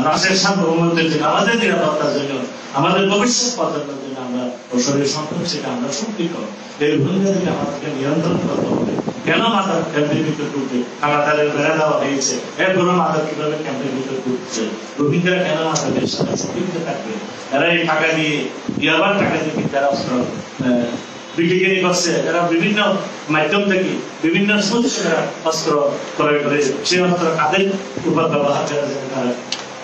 রাষ্ট্রের সার্বভৌমত্বের জন্য, আমাদের নিরাপত্তার জন্য, আমাদের ভবিষ্যৎ প্রজন্মের জন্য আমরা শরীর সম্পদ সেটা আমরা শক্তি করো। এই রোহিঙ্গাদেরকে আমাদেরকে নিয়ন্ত্রণ করতে হবে। কেন মাথার ক্যাম্পের ভিতরে ঢুকবে? কানাডারের বেড়া দেওয়া হয়েছে, এরপরে মাথার কিভাবে ক্যাম্পের ভিতরে ঢুকছে? রোহিঙ্গারা কেন মাথাদের সাথে শক্তিতে থাকবে? এরা এই টাকা দিয়ে ইয়াবার টাকা দিয়ে তারা বিক্রি করছে, এরা বিভিন্ন মাধ্যম থেকে বিভিন্ন অস্ত্র ক্রয় করে সেই অস্ত্র কাদের উপর ব্যবহার করা যায়, তারা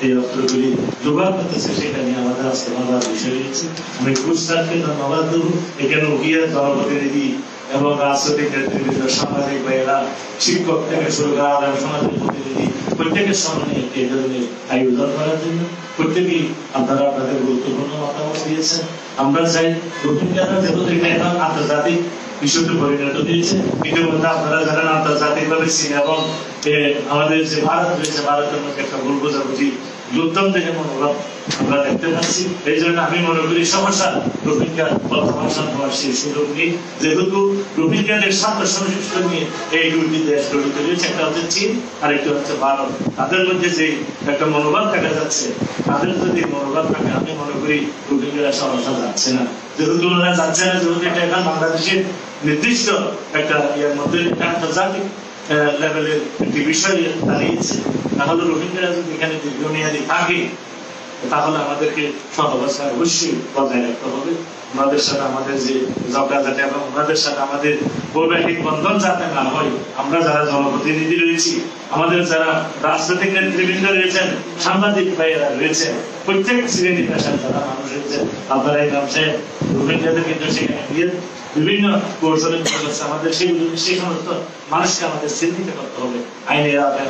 এই অস্ত্রগুলি জোগাড় করতেছে, সেটা নিয়ে আমাদের আজকে ভাবার বিষয় রয়েছে। আমি গুজরাটকে ধন্যবাদ দেবো, এখানে উকিয়া জনপ্রতিনিধি এবং রাজনৈতিক নেতৃবৃন্দ, সাংবাদিক ভাইয়েরা, শিক্ষক থেকে শুরু করে আগামী সমাজের প্রতিনিধি প্রত্যেকের সামনে এই ধরনের আয়োজন করার জন্য প্রত্যেকেই আপনারা আপনাদের গুরুত্বপূর্ণ মতামত দিয়েছেন। আমরা চাই রোহিঙ্গারা যেহেতু এটা এখন আন্তর্জাতিক ইস্যুতে পরিণত হয়েছে, ইতিমধ্যে আপনারা জানেন আন্তর্জাতিক ভাবে চীন এবং আমাদের যে ভারত রয়েছে, ভারতের মধ্যে একটা ভুল বোঝাবুঝি যুদ্ধম থেকে মনোভাব আমরা দেখতে পাচ্ছি। এই জন্য আমি মনে করি সমস্যা রোহিঙ্গার সমাধান হওয়ার সেই সুযোগ নেই, যেহেতু রোহিঙ্গাদের স্বার্থ সংশ্লিষ্ট নিয়ে এই দুটি দেশ গঠিত রয়েছে, একটা হচ্ছে চীন আর একটা হচ্ছে ভারত। তাদের মধ্যে যে একটা মনোভাব দেখা যাচ্ছে, তাদের যদি মনোভাব থাকে আমি মনে করি রোহিঙ্গারা সমস্যা যাচ্ছে না। যেহেতু ওনারা যাচ্ছে না, যেহেতু এটা এখন বাংলাদেশের নির্দিষ্ট একটা ইয়ের মধ্যে আন্তর্জাতিক লেভেলের একটি বিষয় দাঁড়িয়েছে, তাহলে রোহিঙ্গারা যদি এখানে দীর্ঘমেয়াদী থাকে তাহলে আমাদেরকে সহাবস্থান অবশ্যই বজায় রাখতে হবে। ওনাদের সাথে আমাদের যে ঝগড়াঝাটি এবং ওনাদের সাথে আমাদের বৈবাহিক বন্ধন যাতে না হয়, আমরা যারা জনপ্রতিনিধি রয়েছি, আমাদের যারা রাজনৈতিক নেতৃবৃন্দ রয়েছেন, সাংবাদিক ভাইয়েরা রয়েছেন, প্রত্যেক শ্রেণী পেশার যারা মানুষ রয়েছেন, আপনারা এই ব্যবসায় রোহিঙ্গাদের কিন্তু সেখানে গিয়ে বিভিন্ন কৌশলের আমাদের সেই সমস্ত মানুষকে আমাদের চিহ্নিত করতে হবে, আইনের আওতায়